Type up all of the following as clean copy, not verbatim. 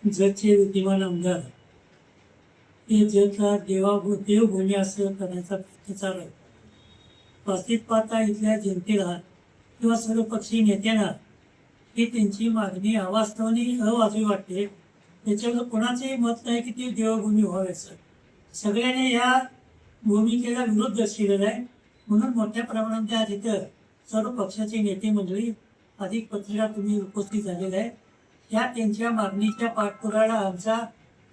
जगचे विद्यमान आमदार हे जगला देवभूमी असं करण्याचा प्रयत्न चालू आहे. वास्तविक पाहता इथल्या जनतेला किंवा सर्वपक्षीय नेत्यांना ही त्यांची मागणी अवास्तवानी अवाजवी वाटते. त्याच्यावर कोणाचंही मत नाही की ती देवभूमी व्हावी असं. सगळ्यांनी या भूमिकेला विरोध दर्शविलेला आहे. म्हणून मोठ्या प्रमाणात आज इथं सर्व पक्षाचे नेते मंडळी अधिक पत्रिका तुम्ही उपस्थित झालेले आहे. या त्यांच्या मागणीच्या पाठपुराव्याला आमचा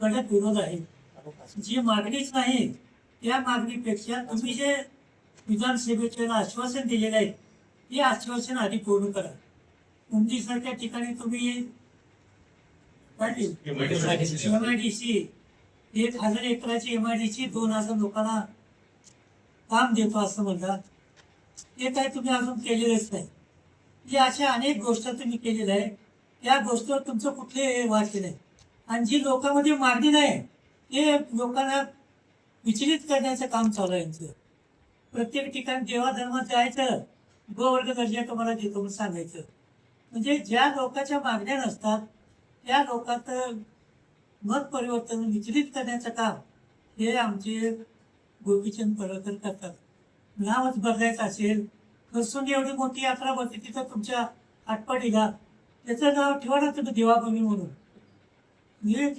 कडक विरोध आहे. जी मागणीच नाही त्या मागणीपेक्षा तुम्ही जे विधानसभेचे आश्वासन दिलेलं आहे ते आश्वासन आधी पूर्ण करा. मुंबईसारख्या ठिकाणी तुम्ही MIDC 1000 एकराची MIDC 2000 लोकांना काम देतो असं म्हणतात. ते काय तुम्ही अजून केलेलंच नाही. हे अशा अनेक गोष्टी तुम्ही केलेल्या आहे. त्या गोष्टीवर तुमचं कुठले वाक्य नाही. आणि जी लोकांमध्ये मागणी नाही ते लोकांना विचलित करण्याचं काम चालू आहे यांचं. प्रत्येक ठिकाणी देवाधर्मात जायचं, गोवर्ग दर्जा तुम्हाला देतो म्हणून सांगायचं. म्हणजे ज्या लोकांच्या मागण्या नसतात त्या लोकांचं मत परिवर्तन विचलित करण्याचं काम हे आमचे गोपीचंद पडळकर करतात. नावच बदलायचं असेल तर एवढी मोठी यात्रा भरते तिथं तुमच्या आटपाडीला त्याचं नाव ठेवा ना तुम्ही देवाभूमी म्हणून. म्हणजे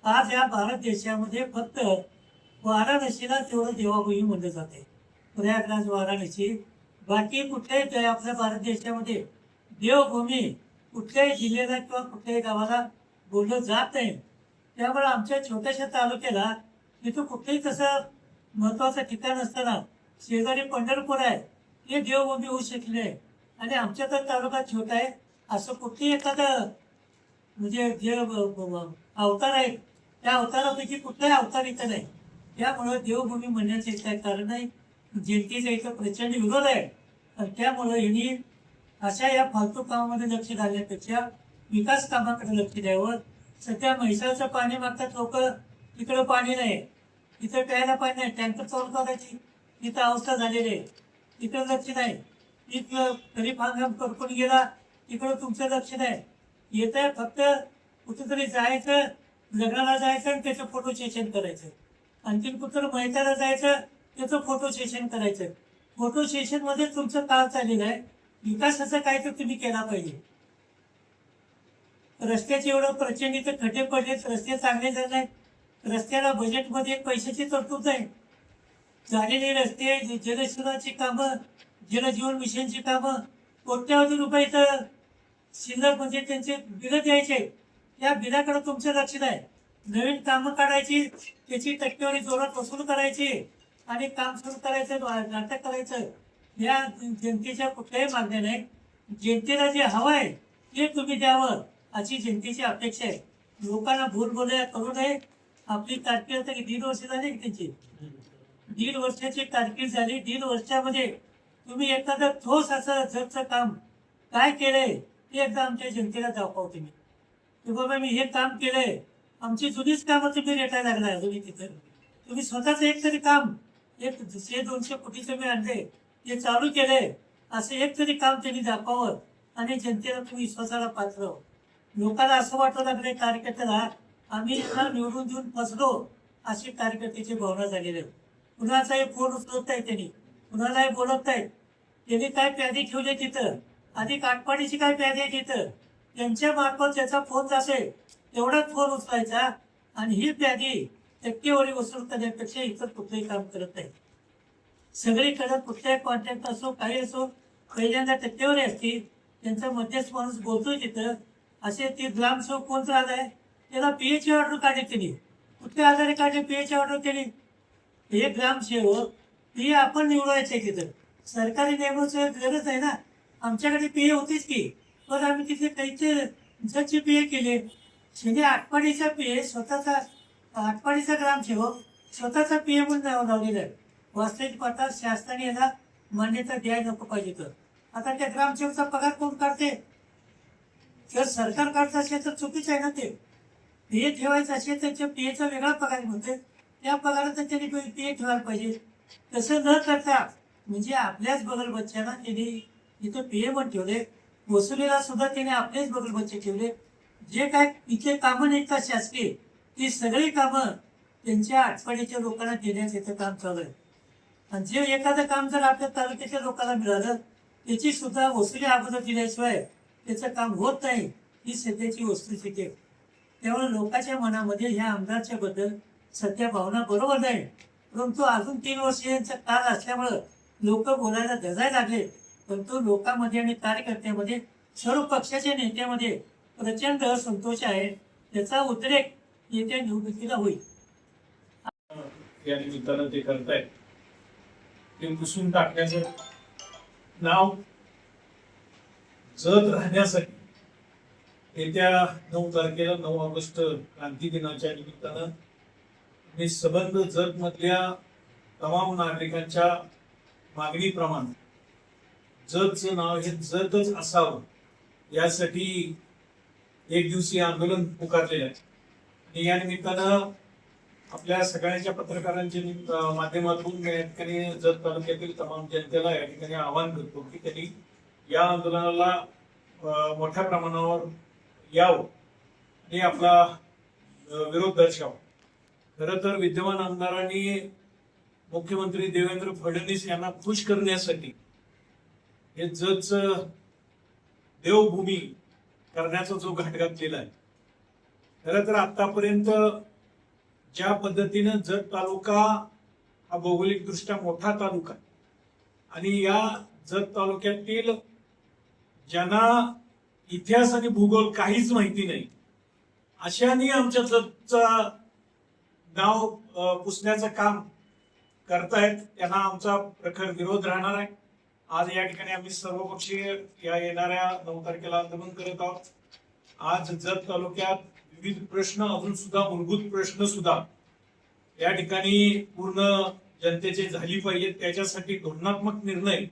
आज या भारत देशामध्ये फक्त वाराणसीला तेवढं देवाभूमी म्हणलं जाते. प्रयागराज वाराणसी बाकी कुठल्याही आपल्या भारत देशामध्ये देवभूमी कुठल्याही जिल्ह्याला किंवा कुठल्याही गावाला बोललं जात नाही. त्यामुळे आमच्या छोट्याशा तालुक्याला तिथं कुठलंही तसं महत्त्वाचं ठिकाण असताना शेजारी पंढरपूर आहे हे देवभूमी होऊ शकले आहे. आणि आमच्या तर तालुका छोटा आहे असं कुठली एखादं म्हणजे जे अवतार आहे त्या अवतारापैकी कुठलाही अवतार इथं नाही. त्यामुळं देवभूमी म्हणण्याचं काय कारण नाही. जनतेचा इथं प्रचंड विरोध आहे. आणि त्यामुळं यांनी अशा या फालतू कामामध्ये लक्ष घालण्यापेक्षा विकास कामाकडे लक्ष द्यावं. सध्या म्हैसाळचं पाणी मागतात लोक, तिकडं पाणी नाही, इथं प्यायला पाणी नाही, टँकर चालू करायची इथं अवस्था झालेली आहे. तिकडं लक्ष नाही. इथं खरीप हंगाम करपून गेला तिकडं तुमचं लक्ष नाही. येत आहे फक्त कुठेतरी जायचं, लग्नाला जायचं आणि त्याचं फोटो सेशन करायचं. आणखीन कुठं मैदानाला जायचं त्याचं फोटो सेशन करायचं. फोटो सेशनमध्ये तुमचं काम चाललेलं आहे. विकासाचं काय तर तुम्ही केला पाहिजे. रस्त्याचे एवढं प्रचंड इथं खड्डे पडलेत, रस्ते चांगले झाले नाहीत. रस्त्याला बजेटमध्ये पैशाची तरतूद आहे. झालेले रस्ते, जलशुद्धाची कामं, जलजीवन मिशनची कामं कोट्यावधी रुपये इथं शिल्लक म्हणजे त्यांचे बिलं द्यायचे. त्या बिलाकडे तुमचं लक्ष नाही. नवीन कामं काढायची, त्याची टक्केवारी जोरात वसूल करायची आणि काम सुरू करायचं, नाटक करायचं. या जनतेच्या कुठल्याही मागण्या नाही. जनतेला जे हवं आहे ते तुम्ही द्यावं अशी जनतेची अपेक्षा आहे. लोकांना भूल बोलल्या करू नये. आपली कारकीर्द तरी 1.5 वर्ष झाली की त्यांची 1.5 वर्षाची कारकीर्द झाली. 1.5 वर्षामध्ये तुम्ही एखादं ठोस असं जगचं काम काय केलंय ते एकदा आमच्या जनतेला दाखवा तुम्ही की बाबा मी हे काम केलंय. आमची जुनीच कामं तुम्ही रेटायला लागलाय अजूनही तिथं. तुम्ही स्वतःच एक तरी काम 100-200 कोटी तुम्ही आणले ते चालू केलंय असं एक तरी काम त्यांनी दाखवावं आणि जनतेला तुम्ही विश्वासाला पात्र व्हावं. लोकांना असं वाटू लागलंय कार्यकर्त्याला आम्ही यांना निवडून देऊन फसलो अशी कार्यकर्त्याची भावना झालेली आहे. कुणाचाही फोन उचलत नाही त्यांनी, कुणालाही बोलत नाही. त्यांनी काय प्यादी ठेवले तिथं, अधिक आटपाडीची काय प्यादी आहे तिथं, त्यांच्या मार्फत ज्याचा फोन जाते तेवढाच फोन उचलायचा. आणि ही प्यादी टक्केवारी वसूल करण्यापेक्षा इतर कुठलंही काम करत नाही. सगळीकडे कुठल्याही कॉन्टॅक्ट असो काही असो पहिल्यांदा टक्केवारी असते. त्यांचा मध्यस्थ माणूस बोलतोय तिथं. असे ते ग्रामसेवक कोण राहिलाय त्याला PA ऑर्डर काढली त्यांनी. कुठल्या आधारे काढले PA ऑर्डर केली. हे ग्रामसेवक PA आपण निवडायचे तिथं. सरकारी नेमण्याची गरज आहे ना. आमच्याकडे PA होतीच की, पण आम्ही तिथे काहीचे जगचे PA केले. म्हणजे आटपाडीचा PA स्वतःचा, आटपाडीचा ग्रामसेवक स्वतःचा PA म्हणून नाव लावलेलं आहे. वास्तविक पाहता शासनाने याला मान्यता द्यायला नको पाहिजे. तर आता त्या ग्रामसेवकचा पगार कोण काढते? जर सरकार काढत असेल तर चुकीचं आहे ना. ते PA ठेवायचं असेल तर PAचा वेगळा पगार म्हणते, त्या पगारात त्यांनी PA ठेवायला पाहिजे. तसं न करता म्हणजे आपल्याच बगल बच्च्यांना त्यांनी इथं PA पण ठेवले. वसुलीला सुद्धा त्याने आपलेच बगल बच्चे ठेवले. जे काय इथे कामं निघतात शासकीय ती सगळी कामं त्यांच्या आठवड्याच्या लोकांना देण्याचं याचं काम चालू आहे. आणि जे एखादं काम जर आपल्या तालुक्याच्या लोकांना मिळालं त्याची सुद्धा वसुली अगोदर दिल्याशिवाय त्याचं काम होत नाही, ही सध्याची वस्तुस्थिती आहे. त्यामुळे लोकांच्या मनामध्ये ह्या आमदारच्या बद्दल सध्या भावना बरोबर नाही, परंतु अजून 3 वर्ष यांचा काळ असल्यामुळं लोक बोलायला धजायला लागले. परंतु लोकांमध्ये आणि कार्यकर्त्यामध्ये सर्व पक्षाच्या नेत्यामध्ये प्रचंड संतोष आहे. त्याचा उद्रेक येत्या निवडणुकीला होईल. या निमित्तानं ते करतायत ते पुसून टाकण्याचं नाव जत राहण्यासाठी येत्या 9 तारखेला 9 ऑगस्ट क्रांती दिनाच्या निमित्तानं मी संबंध जत मधल्या तमाम नागरिकांच्या मागणीप्रमाणे जतचं नाव हे जतच असावं यासाठी एक दिवसीय आंदोलन पुकारलेलं आहे. आणि या निमित्तानं आपल्या सगळ्यांच्या पत्रकारांच्या माध्यमातून मी या ठिकाणी जत तालुक्यातील तमाम जनतेला या ठिकाणी आवाहन करतो की त्यांनी या आंदोलनाला मोठ्या प्रमाणावर यावं आणि आपला विरोध दर्शवावा. खरं तर विद्यमान आमदारांनी मुख्यमंत्री देवेंद्र फडणवीस यांना खुश करण्यासाठी हे जतचं देवभूमी करण्याचा जो घाट घातलेला आहे. खरं तर आतापर्यंत ज्या पद्धतीनं जत तालुका हा भौगोलिक दृष्ट्या मोठा तालुका आणि या जत तालुक्यातील ज्यांना इतिहास आणि भूगोल काहीच माहिती नाही अशाने आमच्या जतचा नाव पुसण्याचं काम करतायत, त्यांना आमचा प्रखर विरोध राहणार आहे. आज या ठिकाणी आम्ही सर्वपक्षीय या येणाऱ्या 9 तारखेला आंदोलन करत आहोत. आज जत तालुक्यात विविध प्रश्न, अजून सुद्धा मूलभूत प्रश्न सुद्धा या ठिकाणी पूर्ण जनतेची झाली पाहिजेत. त्याच्यासाठी धोरणात्मक निर्णय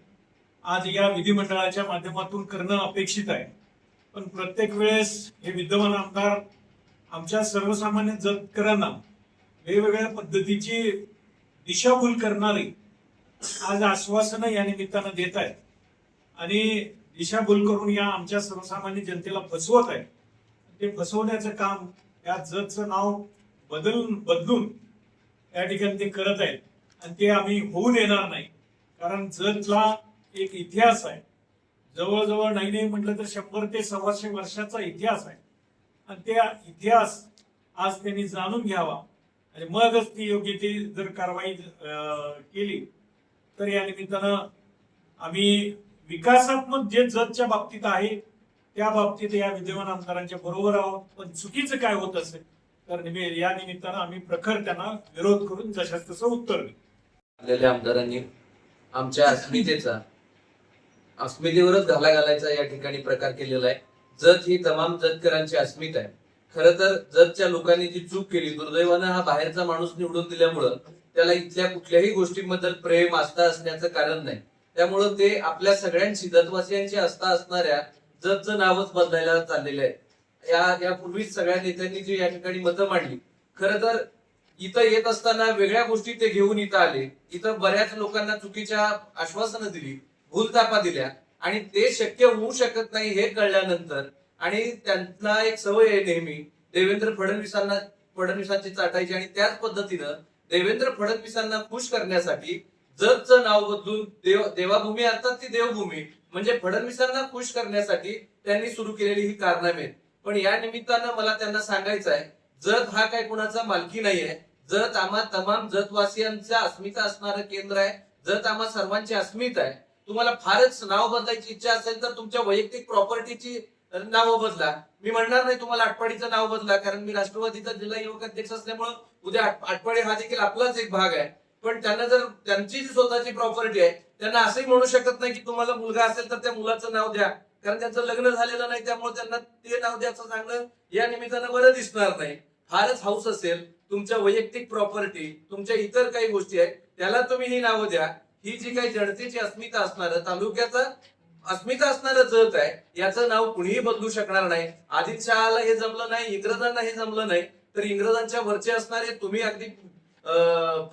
आज या विधिमंडळाच्या माध्यमातून करणं अपेक्षित आहे. पण प्रत्येक वेळेस हे विद्यमान आमदार आमच्या सर्वसामान्य जतकरांना वेगवेगळ्या पद्धतीची दिशाभूल करणारी आज आश्वासनं या निमित्तानं देत आहेत आणि दिशाभूल करून या आमच्या सर्वसामान्य जनतेला फसवत आहेत. ते फसवण्याचं काम या जतचं नाव बदलून या ठिकाणी ते करत आहेत आणि ते आम्ही होऊ देणार नाही. कारण जतला एक इतिहास आहे, जवळजवळ नाही म्हटलं तर 100 ते 125 वर्षाचा इतिहास आहे आणि त्या इतिहास आज त्यांनी जाणून घ्यावा आणि मगच ती योग्य ती जर कारवाई केली तर या निमित्तानं आम्ही विकासात्मक जे जतच्या बाबतीत आहे त्या बाबतीत या विद्यमान आमदारांच्या बरोबर आहोत. पण चुकीचं काय होत असेल तर या निमित्तानं आम्ही प्रखर त्यांना विरोध करून जशाच तसं उत्तर देऊ. आमदारांनी आमच्या अस्मितेवरच घाला घालायचा या ठिकाणी प्रकार केलेला आहे. जत ही तमाम जतकरांची अस्मिता आहे. खरं तर जतच्या लोकांनी जी चूक केली, दुर्दैवानं हा बाहेरचा माणूस निवडून दिल्यामुळं त्याला इथल्या कुठल्याही गोष्टींबद्दल प्रेम आस्था असण्याचं कारण नाही. त्यामुळं ते आपल्या सगळ्यांची जतवासियांची आस्था असणाऱ्या जतचं नावच बदलायला चाललेलं आहे. यापूर्वीच सगळ्या नेत्यांनी जी या ठिकाणी मतं मांडली, खरं तर इथं येत असताना वेगळ्या गोष्टी ते घेऊन इथं आले. इथं बऱ्याच लोकांना चुकीच्या आश्वासनं दिली, भूलतापा दिल्या आणि ते शक्य होऊ शकत नाही हे कळल्यानंतर आणि त्यांना एक सवय आहे नेहमी देवेंद्र फडणवीसांची चाटायची आणि त्याच पद्धतीनं देवेंद्र फडणवीसांना खुश करण्यासाठी जतचं नाव बदलून देवाभूमी अर्थात ती देवभूमी म्हणजे फडणवीसांना खुश करण्यासाठी त्यांनी सुरू केलेली ही कारनामे. पण या निमित्तानं मला त्यांना सांगायचं आहे, जत हा काय कुणाचा मालकी नाहीये. जत आम्हा तमाम जतवासियांचा अस्मिता असणारं केंद्र आहे. जत आम्हा सर्वांची अस्मिता आहे. तुम्हाला फारच नाव बदलायची इच्छा असेल तर तुमच्या वैयक्तिक प्रॉपर्टीची नाव बदला. मी म्हणणार नाही तुम्हाला आटपाडीचं नाव बदला, कारण मी राष्ट्रवादीचा जिल्हा युवक अध्यक्ष असल्यामुळे उद्या आटपाडी हा देखील आपलाच एक भाग आहे. पण त्यांना जर त्यांची जी स्वतःची प्रॉपर्टी आहे त्यांना असंही म्हणू शकत नाही की तुम्हाला मुलगा असेल तर त्या मुलाचं नाव द्या, कारण त्यांचं लग्न झालेलं नाही. त्यामुळे त्यांना ते नाव द्यायचं सांगणं या निमित्तानं बरं दिसणार नाही. फारच हाऊस असेल तुमच्या वैयक्तिक प्रॉपर्टी, तुमच्या इतर काही गोष्टी आहेत त्याला तुम्ही ही नावं द्या. ही जी काही जनतेची अस्मिता असणार, तालुक्याचा अस्मिता असणारं जत आहे याचं नाव कुणीही बदलू शकणार नाही. आदिलशहाला हे जमलं नाही, इंग्रजांना हे जमलं नाही, तर इंग्रजांच्या वरचे असणारे तुम्ही अगदी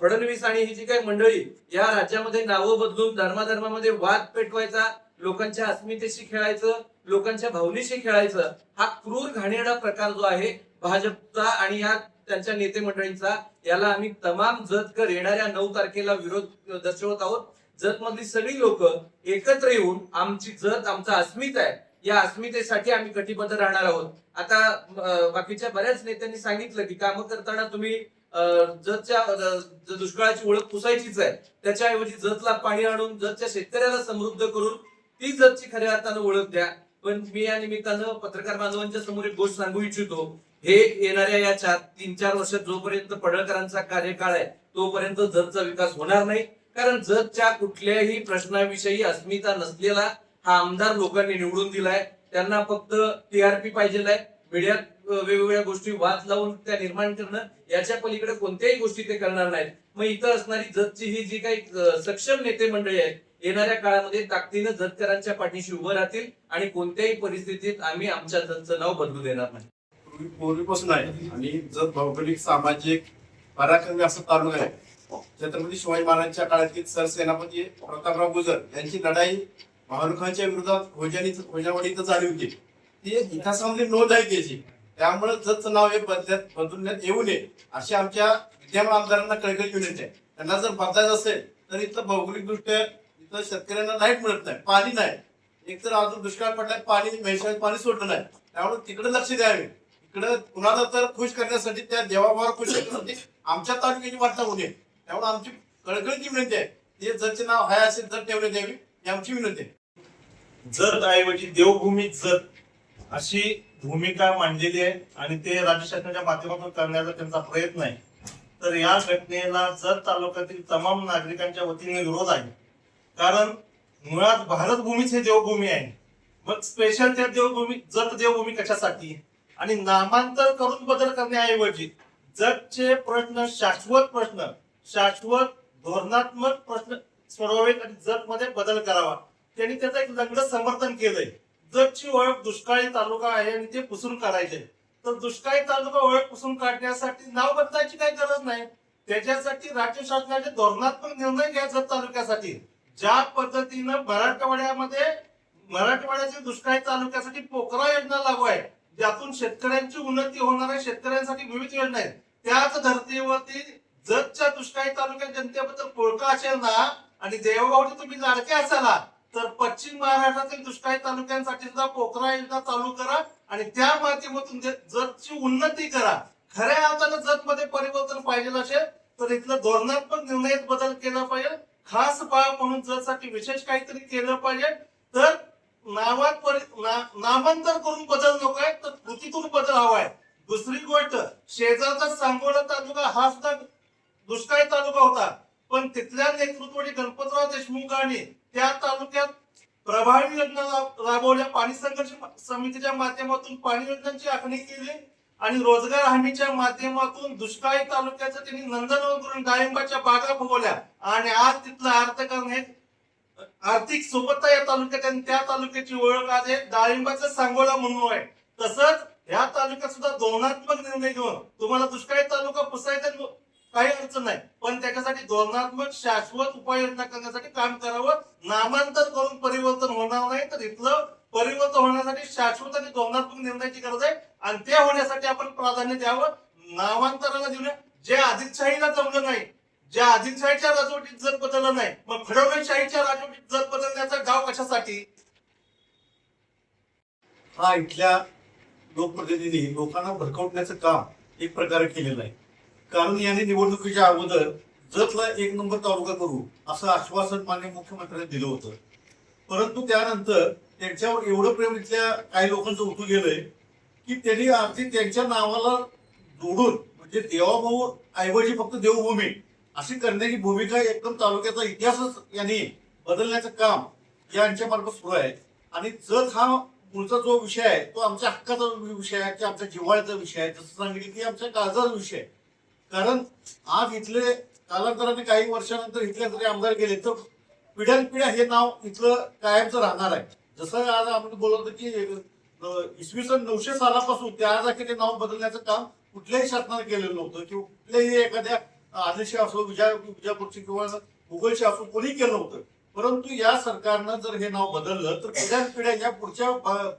फडणवीस आणि ही जी काही मंडळी या राज्यामध्ये नावं बदलून धर्माधर्मामध्ये वाद पेटवायचा लोकांच्या अस्मितेशी खेळायचं, लोकांच्या भावनेशी खेळायचं, हा क्रूर घाणेरडा प्रकार जो आहे भाजपचा आणि या त्यांच्या नेते मंडळींचा, याला आम्ही तमाम जतकर येणाऱ्या 9 तारखेला विरोध दर्शवत आहोत. जत मधली सगळी लोक एकत्र येऊन आमची जत, आमचा अस्मिता आहे, या अस्मितेसाठी आम्ही कटिबद्ध राहणार आहोत. आता बाकीच्या बऱ्याच नेत्यांनी सांगितलं की कामं करताना तुम्ही जतच्या दुष्काळाची ओळख पुसायचीच आहे, त्याच्याऐवजी जतला पाणी आणून जतच्या शेतकऱ्याला समृद्ध करून ती जतची खऱ्या अर्थानं ओळख द्या. पण मी या निमित्तानं पत्रकार बांधवांच्या समोर एक गोष्ट सांगू इच्छितो. हे येणाऱ्या या 3-4 वर्षात जोपर्यंत पडळकरांचा कार्यकाळ आहे तोपर्यंत जतचा विकास होणार नाही. कारण जतच्या कुठल्याही प्रश्नाविषयी अस्मिता नसलेला हा आमदार लोकांनी निवडून दिलाय. त्यांना फक्त टीआरपी पाहिजे आहे, मीडियात वेगवेगळ्या गोष्टी वाद लावून त्या निर्माण करणं, याच्या पलीकडे कोणत्याही गोष्टी ते करणार नाहीत. मग इथं असणारी जतची ही जी काही सक्षम नेते मंडळी आहेत येणाऱ्या काळामध्ये ताकदीनं जतकरांच्या पाठीशी उभं राहतील आणि कोणत्याही परिस्थितीत आम्ही आमच्या जतचं नाव बदलू देणार नाही. पूर्वीपासून आहे आणि जत भौगोलिक सामाजिक पराक्रमी असं तालुका आहे. छत्रपती शिवाजी महाराजांच्या काळातील सरसेनापती प्रतापराव गुजर यांची लढाई महारुखांच्या विरोधात खोजावडी इथं झाली होती. ती इतिहासामध्ये नोंद आहे त्याची. त्यामुळे जतचं नाव हे बदलण्यात येऊ नये अशी आमच्या विद्यमान आमदारांना कळकळी विनंती आहे. त्यांना जर बदलायचं असेल तर इथं भौगोलिक दृष्ट्या इथं शेतकऱ्यांना लाईट मिळत नाही, पाणी नाही. एक तर अजून दुष्काळ पडलाय, म्हैसाळ पाणी सोडलं नाही. त्यामुळे तिकडे लक्ष द्यावे. इकडे कुणाला तर खुश करण्यासाठी, त्या देवाभावाला खुश करण्यासाठी आमच्या तालुक्याची वार्ता होऊ नये. त्यामुळे आमची कळकळीची विनंती आहे. ते जतचे नाव हाय असेल जर ठेवण्यात यावी ही आमची विनंती आहे. जत ऐवजी देवभूमी जत अशी भूमिका मांडलेली आहे आणि ते राज्य शासनाच्या माध्यमातून करण्याचा त्यांचा प्रयत्न आहे. तर या घटनेला जत तालुक्यातील तमाम नागरिकांच्या वतीने विरोध आहे. कारण मुळात भारतभूमीच हे देवभूमी आहे. मग स्पेशल त्या जत देवभूमी कशासाठी? आणि नामांतर करून बदल करण्याऐवजी जतचे प्रश्न, शाश्वत धोरणात्मक प्रश्न सोडवावेत आणि जत मध्ये बदल करावा. त्यांनी त्याचं एक लंगड समर्थन केलंय. जतची ओळख दुष्काळी तालुका आहे आणि ते पुसून काढायचे. तर दुष्काळी तालुका ओळख पुसून काढण्यासाठी नाव बदलायची काही गरज नाही. त्याच्यासाठी राज्य शासनाचे धोरणात्मक निर्णय घ्या. जत तालुक्यासाठी ज्या पद्धतीनं मराठवाड्याच्या दुष्काळी तालुक्यासाठी पोकरा योजना लागू आहे, ज्यातून शेतकऱ्यांची उन्नती होणार आहे, शेतकऱ्यांसाठी विविध योजना आहेत, त्याच धर्तीवरती जतच्या दुष्काळी तालुक्यात जनतेबद्दल पोळका असेल ना आणि देवभावने तुम्ही लाडके असाला तर पश्चिम महाराष्ट्रातील दुष्काळी तालुक्यांसाठी सुद्धा पोकरा योजना चालू करा आणि त्या माध्यमातून जतची उन्नती करा. खऱ्या अर्थानं जत मध्ये परिवर्तन पाहिजे असेल तर इथलं धोरणात्मक निर्णयात बदल केला पाहिजे. खास बाब म्हणून जतसाठी विशेष काहीतरी केलं पाहिजे. तर नामांतर करून बदल नको आहे, तर कृतीतून बदल हवाय. दुसरी गोष्ट, शेजारचा सांगोला तालुका हा सुद्धा दुष्काळी तालुका होता, पण तिथल्या नेतृत्वाने गणपतराव देशमुखांनी त्या तालुक्यात प्रभावी योजना राबवल्या. पाणी संघर्ष समितीच्या माध्यमातून पाणी योजनांची आखणी केली आणि रोजगार हमीच्या माध्यमातून दुष्काळी तालुक्याचं त्यांनी नंदनवन करून डाळिंबाच्या बागा फुगवल्या आणि आज तिथलं अर्थकारण हे आर्थिक सोबतता या तालुक्यात आणि त्या तालुक्याची ओळख आज आहे डाळिंबाचा सांगोला म्हणून आहे. तसंच या तालुक्यात सुद्धा धोरणात्मक निर्णय घेऊन तुम्हाला दुष्काळी तालुका पुसायचा काही अडचण नाही, पण त्याच्यासाठी धोरणात्मक शाश्वत उपाययोजना करण्यासाठी काम करावं. नामांतर करून परिवर्तन होणार नाही, तर इथलं परिवर्तन होण्यासाठी शाश्वत आणि धोरणात्मक निर्णयाची गरज आहे आणि ते होण्यासाठी आपण प्राधान्य द्यावं. नामांतराला देऊन जे आदिलशाहीला जमलं नाही, ज्या आदिलशाहीच्या राजवटीत जत बदललं नाही, मग फडणवीसशाहीच्या राजवटीत जत बदलण्याचा डाव कशासाठी? हा इथल्या लोकप्रतिनिधी लोकांना भडकवण्याचं काम एक प्रकारे केलेलं आहे. कारण याने निवडणुकीच्या अगोदर जतला 1 नंबर तालुका करू असं आश्वासन माननीय मुख्यमंत्र्यांनी दिलं होतं. परंतु त्यानंतर त्यांच्यावर एवढं प्रेम इथल्या काही लोकांचं उठू गेलंय की त्यांनी अगदी त्यांच्या नावाला जोडून म्हणजे देवाभाऊ ऐवजी फक्त देवभूमी अशी करण्याची भूमिका एकदम तालुक्याचा इतिहासच यांनी बदलण्याचं काम यांच्या मार्फत सुरू आहे. आणि जत हा पुढचा जो विषय आहे तो आमच्या हक्काचा विषय आहे, आमच्या जिव्हाळ्याचा विषय आहे, जसं सांगितलं की आमच्या काळजाचा विषय आहे. कारण आज इथले कालांतराने काही वर्षानंतर इथले जरी आमदार गेले तर पिढ्यानपिढ्या हे नाव इथलं कायमचं राहणार आहे. जसं आज आपण बोलत होतो की इसवी सन 900 सालापासून त्या ते नाव बदलण्याचं काम कुठल्याही शासनाने केलेलं नव्हतं किंवा कुठल्याही एखाद्या आदिलशाही असो, विजापूरची किंवा मुघलशाही असो कोणी केलं नव्हतं. परंतु या सरकारनं जर हे नाव बदललं तर पिढ्या या पुढच्या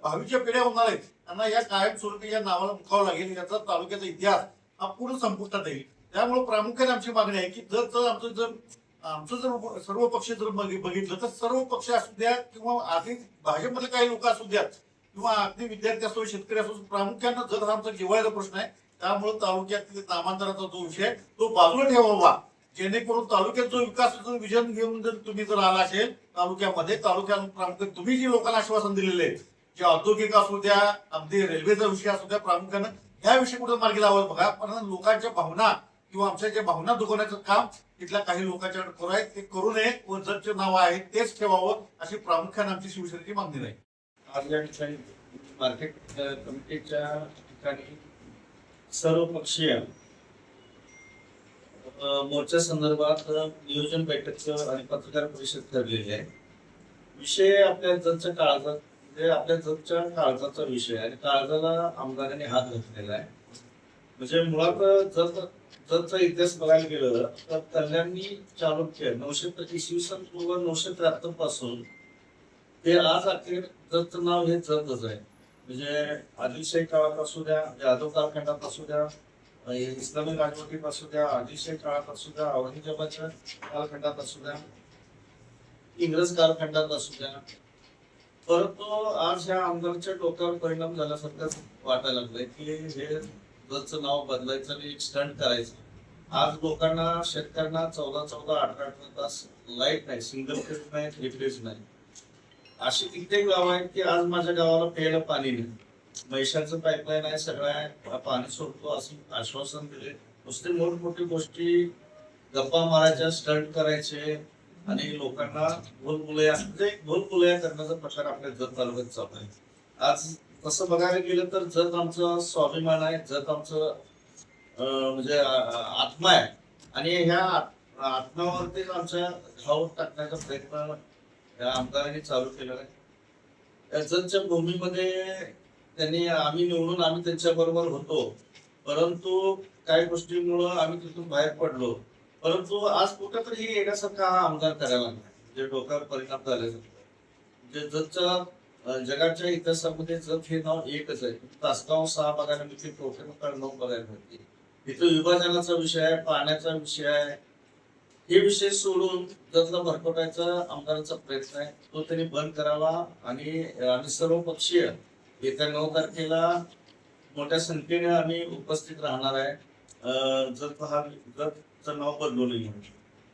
भावीच्या पिढ्या होणार आहेत, त्यांना या कायमस्वरूपी या नावाला मुकावं लागेल. याचा तालुक्याचा इतिहास हा पूर्ण संपुष्टात येईल. त्यामुळे प्रामुख्याने आमची मागणी आहे की आमचं जर सर्व पक्ष जर बघितलं तर सर्व पक्ष असू द्या किंवा आधी भाजपमध्ये काही लोक असू द्यात किंवा अगदी विद्यार्थी असो, शेतकरी असो, प्रामुख्यानं जर हा आमचा जिव्हाळ्याचा प्रश्न आहे. त्यामुळे तालुक्यातील नामांतराचा जो विषय आहे तो बाजूला ठेवावा, जेणेकरून तालुक्यात जो विकासाचं विजन घेऊन जर तुम्ही जर आला असेल तालुक्यात प्रामुख्याने तुम्ही जी लोकांना आश्वासन दिलेले आहे, जे औद्योगिक असू द्या, अगदी रेल्वेचा विषय असू द्या, प्रामुख्यानं ह्या विषयी कुठे मार्गी लावायला बघा. पण लोकांच्या भावना किंवा आमच्या ज्या भावना दुखवण्याचं काम तिथल्या काही लोकांच्याकडे करू आहे ते करू नये व जरचे नाव आहे तेच ठेवावं अशी प्रामुख्याने आमची शिवसेनेची मागणी नाही. आज या ठिकाणी मार्केट कमिटीच्या ठिकाणी सर्वपक्षीय मोर्चा संदर्भात नियोजन बैठक आणि पत्रकार परिषद ठरलेली आहे. विषय आपल्या जतच्या काळजात म्हणजे आपल्या जतच्या काळजाचा विषय आणि काळजाला आमदारांनी हात घातलेला आहे. म्हणजे मुळात जतचा इतिहास बघायला गेलं तर कल्याणी चालुक्य 925 पूर्व 973 पासून ते आज अखेर जतचं नाव हे जतच आहे. म्हणजे आदिलशाही काळात असू द्या, यादव कालखंडात असू द्या, इस्लामी राजवटीत असू द्या, आदिलशाही काळात असू द्या, औरंगजेबाच्या कालखंडात असू द्या, इंग्रज कालखंडात असू द्या, परंतु आज ह्या आमदारांच्या डोक्यावर परिणाम झाल्यासारखं वाटायला लागलंय की हे जतचं नाव बदलायचं आणि स्टंट करायचं. आज लोकांना, शेतकऱ्यांना 14-18 तास लाईट नाही, सिंगल फेज नाही, 3 फेज नाही. अशी कित्येक गाव आहेत की आज माझ्या गावाला प्यायला पाणी नाही, मैशाचं पाईपलाईन आहे, सगळ्या पाणी सोडतो असं आश्वासन दिले. नुसते मोठमोठी गोष्टी गप्पा मारायच्या, स्टंट करायचे आणि लोकांना भूलभुलैया करण्याचा प्रकार आपल्या जत तालुक्यात चालू आहे. आज तसं बघायला गेलं तर जत आमचं स्वाभिमान आहे, जत आमचं म्हणजे आत्मा आहे आणि ह्या आत्म्यावरतीच आमच्या घाव टाकण्याचा प्रयत्न या आमदारांनी चालू केलेला आहे. या जतच्या भूमीमध्ये आम्ही निवडून आम्ही त्यांच्या बरोबर होतो, परंतु काही गोष्टींमुळं आम्ही तिथून बाहेर पडलो. परंतु आज कुठेतरी येण्यासारखा हा आमदार करायला लागला, जे डोक्यावर परिणाम झाल्यासारखं. म्हणजे जतच्या जगाच्या इतिहासामध्ये जत हे नाव एकच आहे. तासगाव 6 बघायला मिळते, टोकेनकाळ 9 बघायला मिळते. इथं विभाजनाचा विषय आहे, पाण्याचा विषय आहे. हे विषय सोडून जतला भरकटायचा आमदारांचा प्रयत्न आहे, तो त्यांनी बंद करावा. आणि आम्ही सर्व पक्षीय येत्या 9 तारखेला मोठ्या संख्येने आम्ही उपस्थित राहणार आहे. जतचं नाव बदलू नये.